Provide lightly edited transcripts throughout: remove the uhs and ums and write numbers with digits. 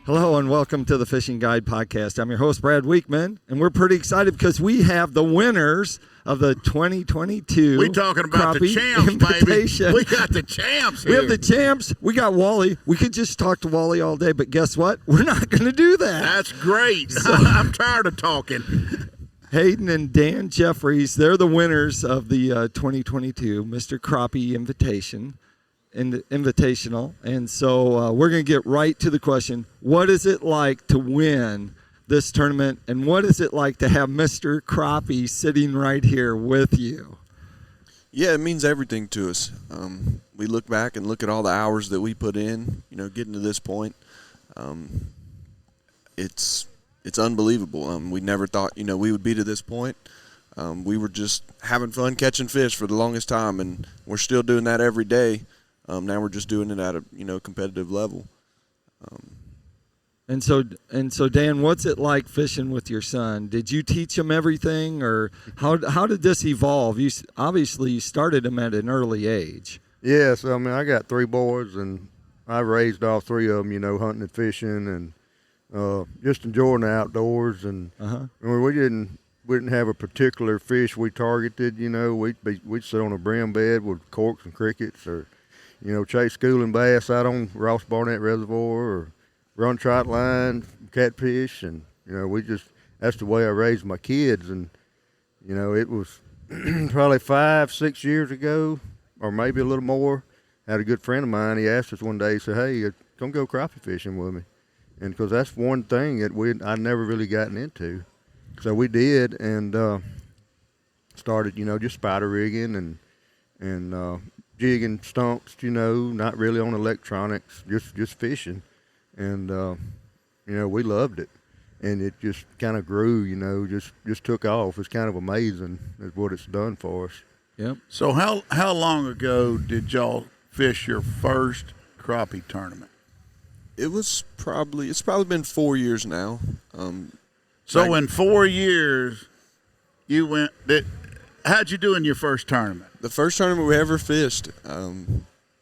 Hello and welcome to the Fishing Guide Podcast. I'm your host, Brad Weekman, and we're pretty excited because we have the winners of the 2022 We talking about Crappie the champs, Invitation. baby. We got the champs here. We have the champs. We got Wally. We could just talk to Wally all day, but guess what? We're not going to do that. That's great. I'm tired of talking. Hayden and Dan Jeffries, they're the winners of the 2022 Mr. Crappie Invitational. And so we're going to get right to the question, what is it like to win this tournament, and what is it like to have Mr. Crappie sitting right here with you? Yeah, it means everything to us. We look back and look at all the hours that we put in, getting to this point. It's unbelievable. We never thought, we would be to this point. We were just having fun catching fish for the longest time, and we're still doing that every day. Now we're just doing it at a competitive level. And so Dan, what's it like fishing with your son? Did you teach him everything, or how did this evolve? You obviously started him at an early age. Yes, I got 3 boys, and I raised all 3 of them, hunting and fishing, and just enjoying the outdoors. And we didn't have a particular fish we targeted. We'd sit on a brim bed with corks and crickets, or chase schooling bass out on Ross Barnett Reservoir, or run trot line, catfish, and that's the way I raised my kids. And it was probably 5-6 years ago, or maybe a little more. I had a good friend of mine. He asked us one day. He said, "Hey, come go crappie fishing with me," and because that's one thing that I'd never really gotten into, so we did, and started just spider rigging and jigging stumps, not really on electronics, just fishing. And, we loved it. And it just kind of grew, just took off. It's kind of amazing is what it's done for us. Yep. So how long ago did y'all fish your first crappie tournament? It's probably been 4 years now. So in 4 years, how'd you do in your first tournament? The first tournament we ever fished,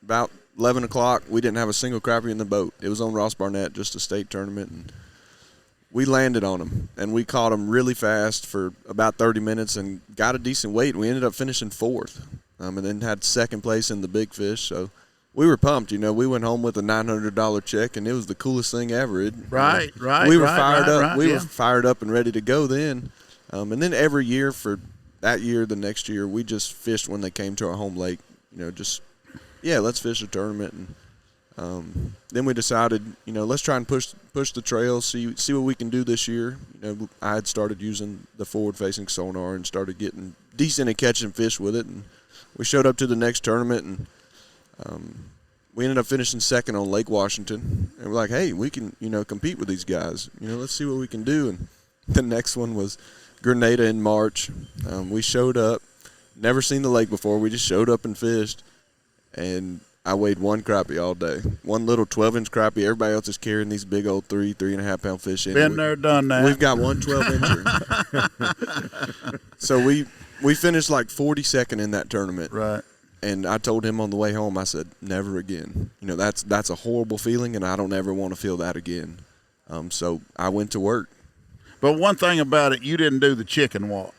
about 11 o'clock, we didn't have a single crappie in the boat. It was on Ross Barnett, just a state tournament, and we landed on them, and we caught them really fast for about 30 minutes and got a decent weight. We ended up finishing 4th, and then had 2nd place in the big fish. So we were pumped. We went home with a $900 check, and it was the coolest thing ever. Right. We were fired up. Right, we were fired up and ready to go then. And then every year for that year, the next year, we just fished when they came to our home lake. Let's fish a tournament. And then we decided, let's try and push the trail, see what we can do this year. I had started using the forward-facing sonar and started getting decent at catching fish with it. And we showed up to the next tournament, and we ended up finishing 2nd on Lake Washington. And we're like, hey, we can, compete with these guys. Let's see what we can do. And the next one was Grenada in March. We showed up, never seen the lake before. We just showed up and fished, and I weighed 1 crappie all day. One little 12-inch crappie. Everybody else is carrying these big old 3.5 pound fish in. Been there, done that. We've got one 12-incher. So we finished like 42nd in that tournament. Right. And I told him on the way home, I said, never again. That's a horrible feeling, and I don't ever want to feel that again. So I went to work. But one thing about it, you didn't do the chicken walk.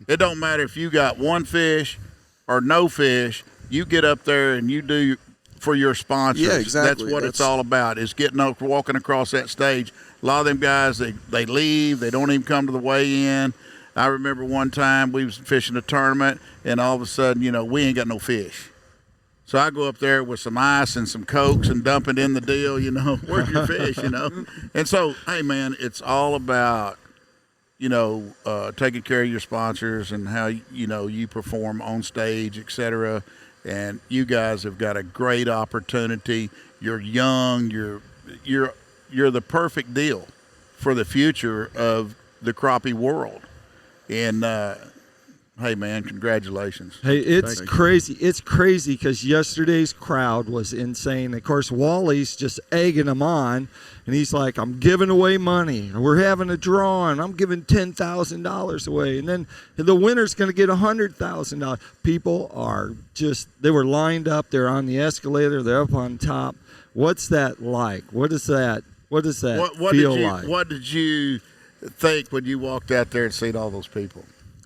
It don't matter if you got 1 fish or no fish. You get up there and you do for your sponsors. Yeah, exactly. That's what it's all about, is walking across that stage. A lot of them guys, they leave. They don't even come to the weigh-in. I remember one time we was fishing a tournament, and all of a sudden, we ain't got no fish. So I go up there with some ice and some Cokes and dump it in the deal, where's your fish, And so, hey, man, it's all about, taking care of your sponsors and how, you perform on stage, et cetera. And you guys have got a great opportunity. You're young. You're the perfect deal for the future of the crappie world. And, hey, man, congratulations. Hey, it's crazy. It's crazy because yesterday's crowd was insane. Of course, Wally's just egging them on, and he's like, I'm giving away money. We're having a draw, and I'm giving $10,000 away. And then the winner's going to get $100,000. People are they were lined up. They're on the escalator. They're up on top. What's that like? What is that What does that What feel did you like? What did you think when you walked out there and seen all those people?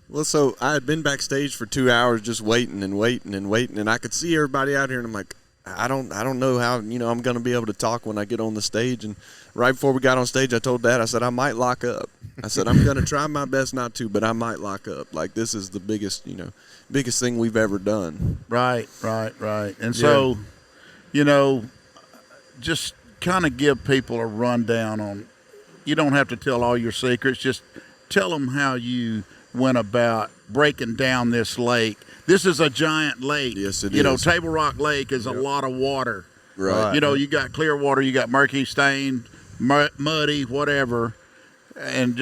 Well, so I had been backstage for 2 hours just waiting and waiting and waiting, and I could see everybody out here, and I'm like, I don't know how I'm going to be able to talk when I get on the stage. And right before we got on stage, I told Dad, I said, I might lock up. I said, I'm going to try my best not to, but I might lock up. Like, this is the biggest thing we've ever done. Right. And so, just kind of give people a rundown on. You don't have to tell all your secrets. Just tell them how you went about breaking down this lake. This is a giant lake. Yes, it is. Table Rock Lake is a lot of water. Right. You got clear water, you got murky, stained, muddy, whatever, and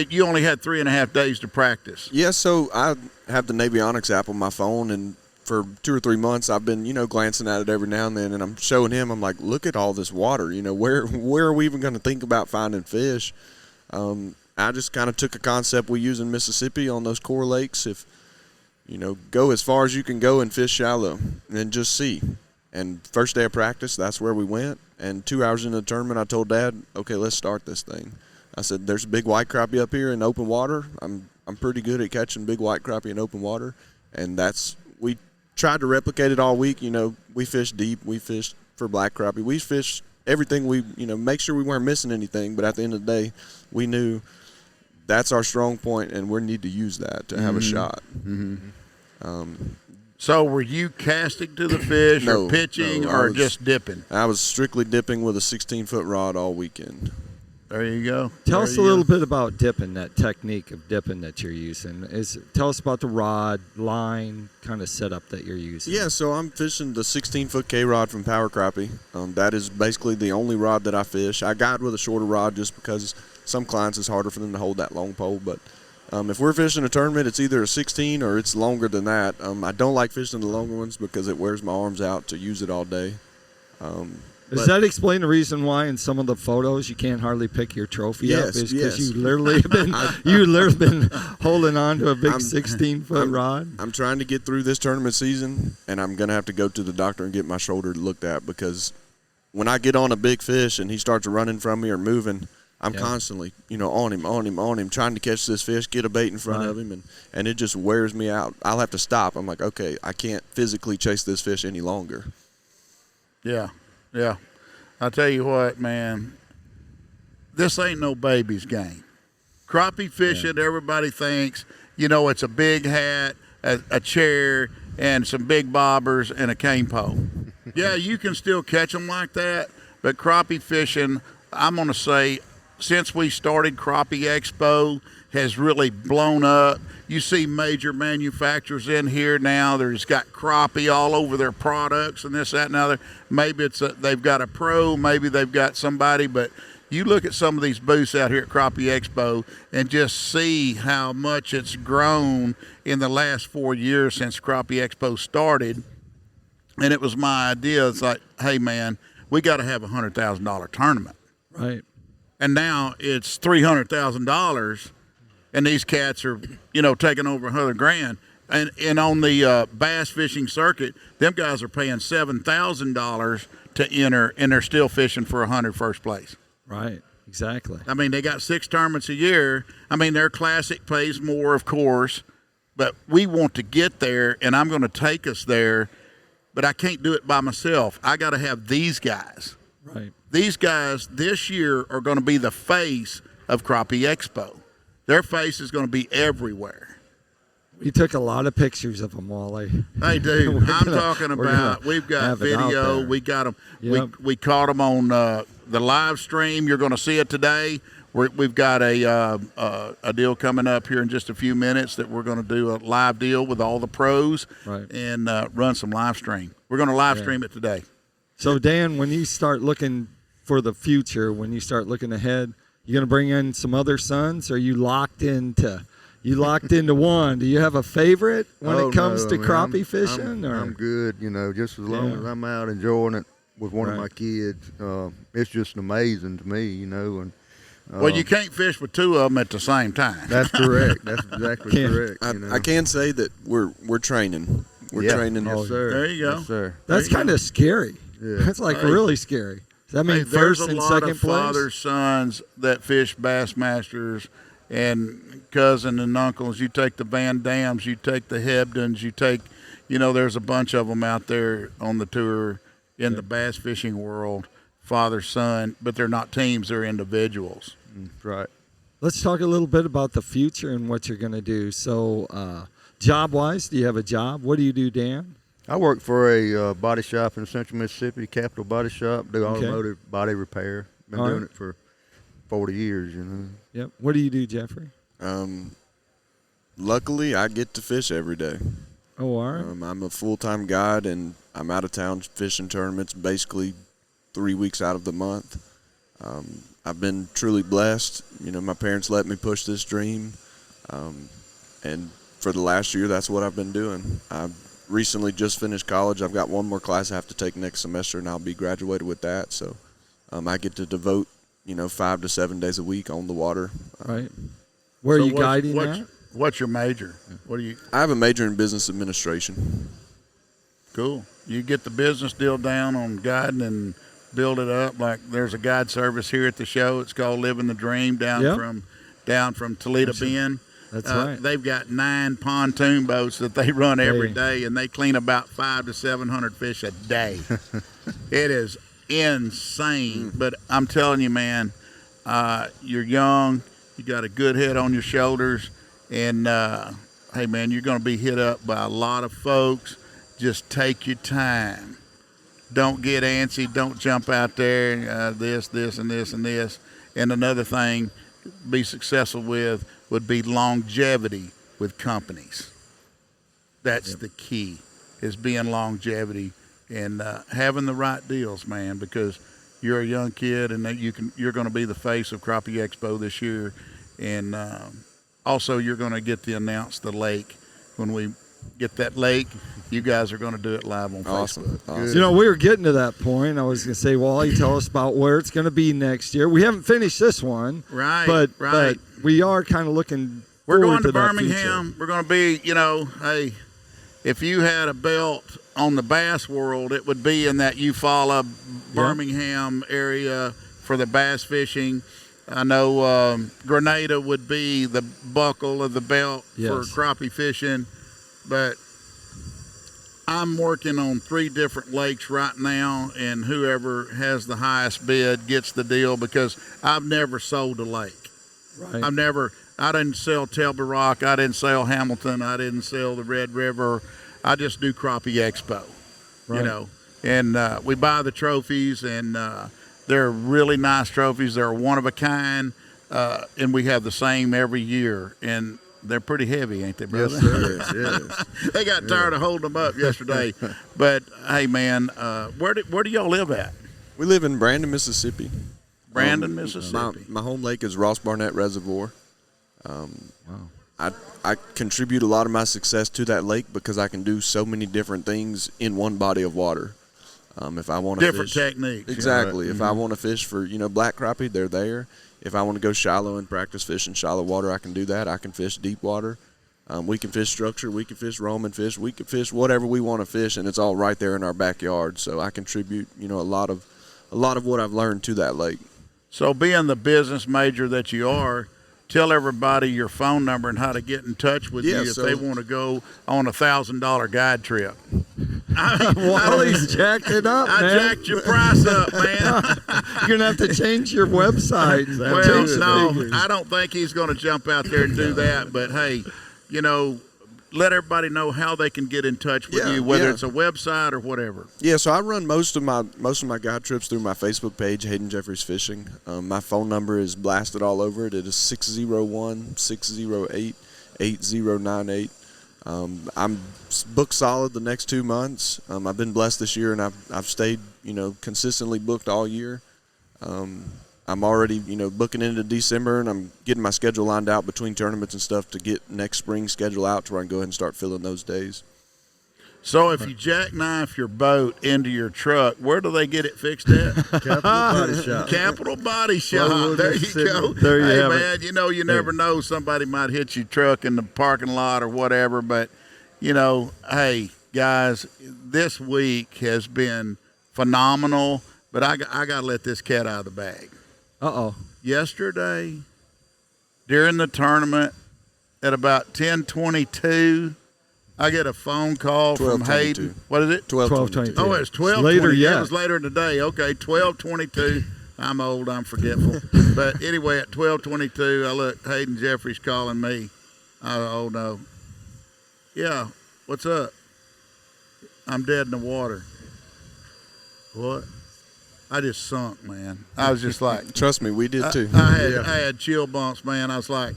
you only had 3.5 days to practice. Yeah, so I have the Navionics app on my phone, and for 2 or 3 months I've been, glancing at it every now and then, and I'm showing him, I'm like, look at all this water. Where are we even going to think about finding fish? I just kind of took a concept we use in Mississippi on those core lakes. If go as far as you can go and fish shallow, and then just see. And first day of practice, that's where we went. And 2 hours into the tournament, I told Dad, okay, let's start this thing. I said, there's a big white crappie up here in open water. I'm pretty good at catching big white crappie in open water. And we tried to replicate it all week. We fished deep. We fished for black crappie. We fished everything make sure we weren't missing anything. But at the end of the day, we knew that's our strong point, and we need to use that to have a shot. So were you casting to the fish or pitching or just dipping? I was strictly dipping with a 16-foot rod all weekend. There you go. Tell us a little bit about dipping, that technique of dipping that you're using. Tell us about the rod, line, kind of setup that you're using. Yeah, so I'm fishing the 16-foot K-rod from Power Crappie. That is basically the only rod that I fish. I guide with a shorter rod just because some clients it's harder for them to hold that long pole. But if we're fishing a tournament, it's either a 16 or it's longer than that. I don't like fishing the longer ones because it wears my arms out to use it all day. Does that explain the reason why in some of the photos you can't hardly pick your trophy up? Is because you literally have been holding on to a big 16-foot rod? I'm trying to get through this tournament season, and I'm going to have to go to the doctor and get my shoulder looked at, because when I get on a big fish and he starts running from me or moving, I'm constantly, on him, trying to catch this fish, get a bait in front of him, and it just wears me out. I'll have to stop. I'm like, okay, I can't physically chase this fish any longer. Yeah. I tell you what, man, this ain't no baby's game. Crappie fishing, everybody thinks, it's a big hat, a chair, and some big bobbers and a cane pole. Yeah, you can still catch them like that, but crappie fishing, I'm going to say, since we started Crappie Expo, has really blown up. You see major manufacturers in here now. There's got crappie all over their products and this, that, and other. Maybe they've got a pro, maybe they've got somebody, but you look at some of these booths out here at Crappie Expo and just see how much it's grown in the last 4 years since Crappie Expo started. And it was my idea. It's like, hey, man, we got to have a $100,000 tournament. Right. And now it's $300,000, and these cats are, taking over $100,000. And on the bass fishing circuit, them guys are paying $7,000 to enter, and they're still fishing for 100 first place. Right. Exactly. I mean, they got 6 tournaments a year. I mean, their classic pays more, of course, but we want to get there, and I'm going to take us there, but I can't do it by myself. I got to have these guys. Right. These guys this year are going to be the face of Crappie Expo. Their face is going to be everywhere. We took a lot of pictures of them, Wally. Hey, dude, talking about, we've got video. We got them. Yep. We caught them on the live stream. You're going to see it today. We've got a deal coming up here in just a few minutes that we're going to do a live deal with all the pros and run some live stream. We're going to live stream it today. So, Dan, when you start looking for the future, when you start looking ahead, you going to bring in some other sons? Or are you locked into one? Do you have a favorite when it comes to crappie fishing? I'm good, just as long as I'm out enjoying it with one of my kids. It's just amazing to me, and well, you can't fish with 2 of them at the same time. That's correct. That's exactly correct. I can say that we're training. We're training. Yes, sir. There you go. Yes, sir. That's kind of scary. Yeah. That's really scary. Does that mean Hey, there's first a and lot second of place? fathers, sons that fish Bassmasters, and cousin and uncles. You take the Van Dams, you take the Hebdens, you take, there's a bunch of them out there on the tour in the bass fishing world, father, son, but they're not teams, they're individuals. Right. Let's talk a little bit about the future and what you're going to do. So, job-wise, do you have a job? What do you do, Dan? I work for a body shop in Central Mississippi, Capital Body Shop, do automotive body repair. Been doing it for 40 years, Yep. What do you do, Jeffrey? Luckily, I get to fish every day. Oh, all right. I'm a full-time guide, and I'm out of town fishing tournaments basically 3 weeks out of the month. I've been truly blessed. My parents let me push this dream, and for the last year, that's what I've been doing. I've recently just finished college. I've got one more class I have to take next semester, and I'll be graduated with that. So I get to devote, 5 to 7 days a week on the water. Right. Where are you guiding that? What's your major? What do you? I have a major in business administration. Cool. You get the business deal down on guiding and build it up. Like there's a guide service here at the show. It's called Living the Dream down from Toledo Bend. That's right. They've got 9 pontoon boats that they run every day, and they clean about 500 to 700 fish a day. It is insane. But I'm telling you, man, you're young, you got a good head on your shoulders, and hey, man, you're going to be hit up by a lot of folks. Just take your time. Don't get antsy. Don't jump out there. This, and this, and this. And another thing, be successful with would be longevity with companies. That's the key, is being longevity and having the right deals, man, because you're a young kid and you're going to be the face of Crappie Expo this year. And also you're going to get to announce the lake. When we get that lake, you guys are going to do it live on Facebook. Awesome. We were getting to that point. I was going to say, Wally, tell us about where it's going to be next year. We haven't finished this one. Right, But we are kind of looking We're forward going to that Birmingham. future. We're going to be, hey, if you had a belt on the bass world, it would be in that Eufaula, Birmingham area for the bass fishing. I know Grenada would be the buckle of the belt for crappie fishing, but I'm working on 3 different lakes right now, and whoever has the highest bid gets the deal, because I've never sold a lake. Right. I didn't sell Telby Rock, I didn't sell Hamilton, I didn't sell the Red River. I just do Crappie Expo, and we buy the trophies, and they're really nice trophies. They're one of a kind, and we have the same every year, and they're pretty heavy, ain't they, brother? Yes, sir. Yes. They got tired of holding them up yesterday. But hey, man, where do y'all live at? We live in Brandon, Mississippi. Brandon, Mississippi. My home lake is Ross Barnett Reservoir. Wow. I contribute a lot of my success to that lake because I can do so many different things in one body of water. If I want to Different fish, techniques. exactly. If I want to fish for black crappie, they're there. If I want to go shallow and practice fishing shallow water, I can do that. I can fish deep water. We can fish structure. We can fish roaming fish. We can fish whatever we want to fish, and it's all right there in our backyard. So I contribute, a lot of what I've learned to that lake. So being the business major that you are, tell everybody your phone number and how to get in touch with you if they want to go on a $1,000 guide trip. Wally's jacked it up, man. I jacked your price up, man. You're going to have to change your website. Well, no, I don't think he's going to jump out there and do that. But, hey, let everybody know how they can get in touch with you, whether it's a website or whatever. Yeah, so I run most of my guide trips through my Facebook page, Hayden Jeffries Fishing. My phone number is blasted all over it. It is 601-608-8098. I'm booked solid the next 2 months. I've been blessed this year, and I've stayed consistently booked all year. I'm already, booking into December, and I'm getting my schedule lined out between tournaments and stuff to get next spring schedule out to where I can go ahead and start filling those days. So if you jackknife your boat into your truck, where do they get it fixed at? Capital Body Shop. Capital Body Shop. Well, There you go. There you hey, have man, you never know. Somebody might hit your truck in the parking lot or whatever. But, hey, guys, this week has been phenomenal. But I got to let this cat out of the bag. Uh-oh. Yesterday, during the tournament, at about 10:22, I get a phone call from 12:22. Hayden. What is it? 12:22. Oh, it's 12:20. Later, yeah. It was later in the day. Okay, 12:22. I'm old. I'm forgetful. But anyway, at 12:22, I look. Hayden Jeffries calling me. Oh no. Yeah. What's up? I'm dead in the water. What? I just sunk, man. I was just like, Trust me, we did too. I had chill bumps, man. I was like,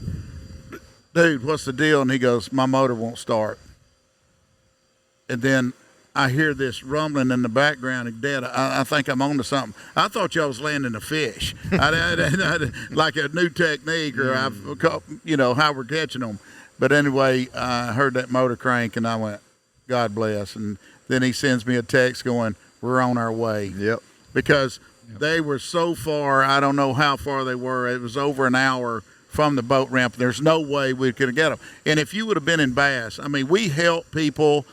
dude, what's the deal? And he goes, my motor won't start. And then I hear this rumbling in the background. And Dad, I think I'm on to something. I thought y'all was landing a fish, like a new technique, or how we're catching them. But anyway, I heard that motor crank, and I went, God bless. And then he sends me a text going, we're on our way. Yep. Because they were so far, I don't know how far they were. It was over an hour from the boat ramp. There's no way we could have got them. And if you would have been in bass, I mean, we help people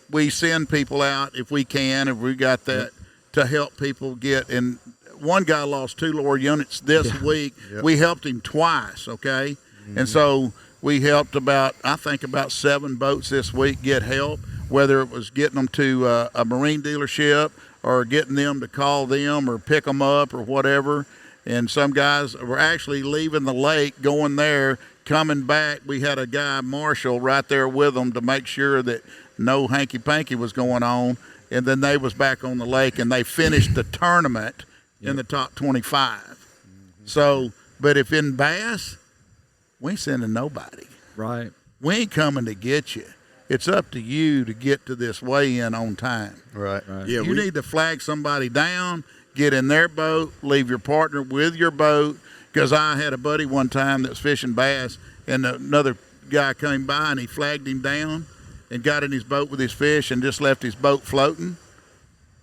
we send people out if we can, if we got that, to help people get. And one guy lost 2 lower units this week. Yep. We helped him twice, okay? Mm-hmm. And so we helped about 7 boats this week get help, whether it was getting them to a marine dealership or getting them to call them or pick them up or whatever. And some guys were actually leaving the lake, going there, coming back. We had a guy, Marshall, right there with them to make sure that no hanky-panky was going on. And then they was back on the lake, and they finished the tournament in the top 25. Mm-hmm. So, but if in bass, we ain't sending nobody. Right. We ain't coming to get you. It's up to you to get to this weigh-in on time. Right. Yeah, you need to flag somebody down, get in their boat, leave your partner with your boat. Because I had a buddy one time that was fishing bass, and another guy came by, and he flagged him down and got in his boat with his fish and just left his boat floating.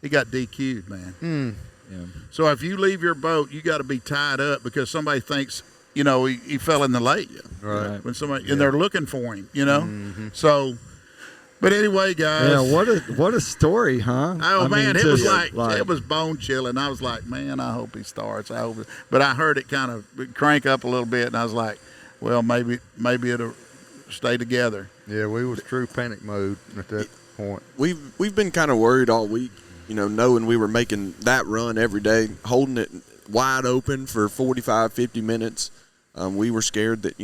He got DQ'd, man. Yeah. So if you leave your boat, you got to be tied up because somebody thinks, he fell in the lake. Right. When somebody and they're looking for him, Mm-hmm. So, but anyway, guys. Yeah, what a story, huh? Oh, man, it was it was bone chilling. I was like, man, I hope he starts. But I heard it kind of crank up a little bit, and I was like, well, maybe it'll stay together. Yeah, we was true panic mode at that point. We've been kind of worried all week, knowing we were making that run every day, holding it wide open for 45, 50 minutes. We were scared that,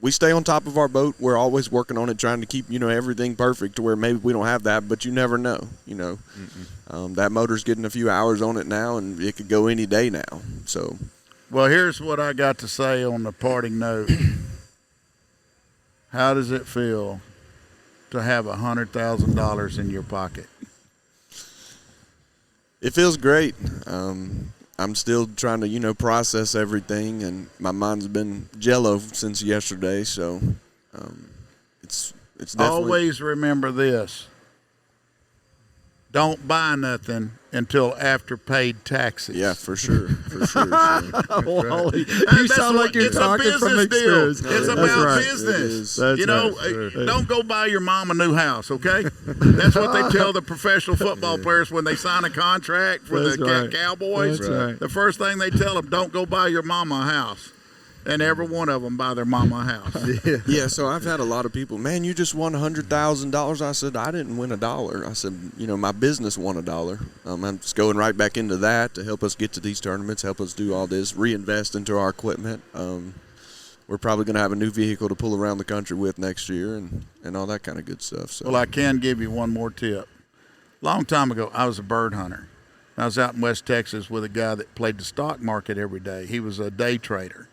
we stay on top of our boat. We're always working on it, trying to keep, everything perfect to where maybe we don't have that, but you never know, that motor's getting a few hours on it now, and it could go any day now. So, well, here's what I got to say on the parting note. How does it feel to have $100,000 in your pocket? It feels great. I'm still trying to, process everything, and my mind's been jello since yesterday. So, it's definitely. Always remember this: don't buy nothing until after paid taxes. Yeah, for sure. Wally, you sound like you're talking from experience. It's about business. Don't go buy your mom a new house, okay? That's what they tell the professional football players when they sign a contract for the Cowboys. That's right. The first thing they tell them, don't go buy your mama a house. And every one of them buy their mama a house. Yeah, so I've had a lot of people, man, you just won $100,000. I said, I didn't win $1. I said, my business won $1. I'm just going right back into that to help us get to these tournaments, help us do all this, reinvest into our equipment. We're probably going to have a new vehicle to pull around the country with next year and all that kind of good stuff. So. Well, I can give you one more tip. Long time ago, I was a bird hunter. I was out in West Texas with a guy that played the stock market every day. He was a day trader.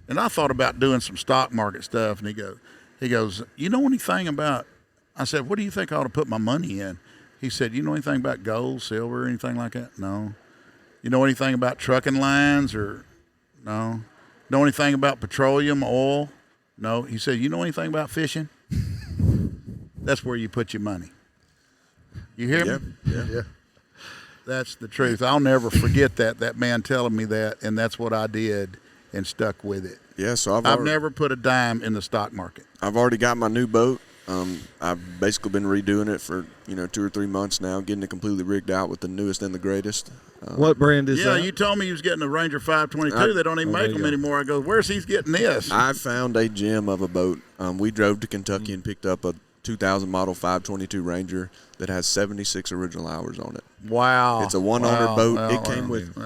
And I thought about doing some stock market stuff, and he goes, you know anything about, I said, what do you think I ought to put my money in? He said, you know anything about gold, silver, anything like that? No. You know anything about trucking lines or no? Know anything about petroleum, oil? No. He said, you know anything about fishing? That's where you put your money. You hear me? Yeah. That's the truth. I'll never forget that man telling me that, and that's what I did and stuck with it. Yeah, so I've never put a dime in the stock market. I've already got my new boat. I've basically been redoing it for 2 or 3 months now, getting it completely rigged out with the newest and the greatest. What brand is that? Yeah, you told me you was getting a Ranger 522. They don't even make them anymore. I go, where's he getting this? I found a gem of a boat. We drove to Kentucky and picked up a 2000 model 522 Ranger that has 76 original hours on it. Wow. It's a one-owner boat. Wow. It came with,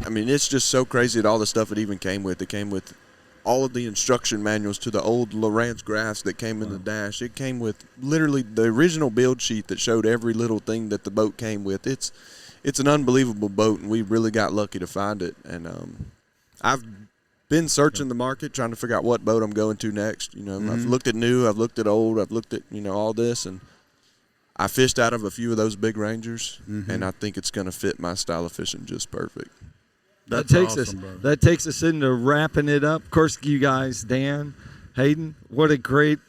I mean, it's just so crazy at all the stuff it even came with. It came with all of the instruction manuals to the old Lowrance graphs that came in the dash. It came with literally the original build sheet that showed every little thing that the boat came with. It's an unbelievable boat, and we really got lucky to find it. And I've been searching the market, trying to figure out what boat I'm going to next. I've looked at new, I've looked at old, I've looked at all this, and I fished out of a few of those big Rangers, and I think it's going to fit my style of fishing just perfect. That's takes awesome, us. bro. That takes us into wrapping it up. Of course, you guys, Dan, Hayden, what a great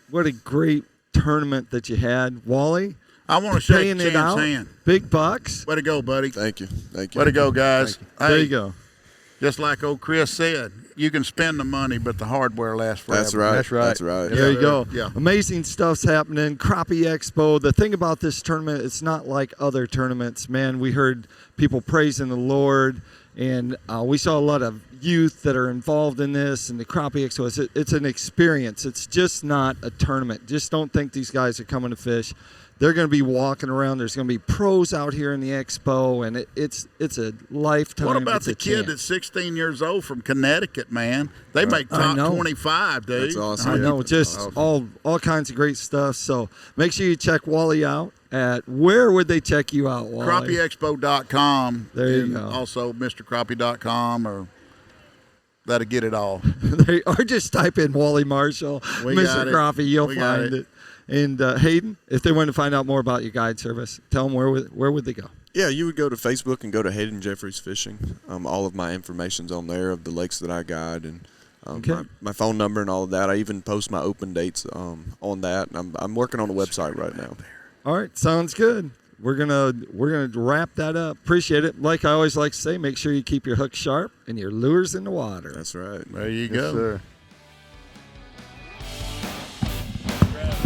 tournament that you had. Wally, I want to shake paying it Cham's out. hand. Big bucks. Way to go, buddy. Thank you. Way to go, guys. Hey, There you go. Just like old Chris said, you can spend the money, but the hardware lasts forever. That's right. That's right. That's right. There you go. Yeah. Amazing stuff's happening. Crappie Expo. The thing about this tournament, it's not like other tournaments. Man, we heard people praising the Lord, and we saw a lot of youth that are involved in this. And the Crappie Expo, it's an experience. It's just not a tournament. Just don't think these guys are coming to fish. They're going to be walking around. There's going to be pros out here in the expo, and it's a lifetime. What about it's the a kid chance. that's 16 years old from Connecticut, man? They make top 25, dude. That's awesome. I know, just awesome. all kinds of great stuff. So make sure you check Wally out at, where would they check you out, Wally? CrappieExpo.com. There you and go. Also MrCrappie.com, or that'll get it all. Or just type in Wally Marshall, We got Mr. it. Crappie, you'll We got find it. it. And Hayden, if they want to find out more about your guide service, tell them where would they go? Yeah, you would go to Facebook and go to Hayden Jeffries Fishing. All of my information's on there of the lakes that I guide, and my phone number and all of that. I even post my open dates on that. And I'm working on a website right now. All right, sounds good. We're gonna wrap that up. Appreciate it. Like I always like to say, make sure you keep your hook sharp and your lures in the water. That's right. There you Yes, go. sir.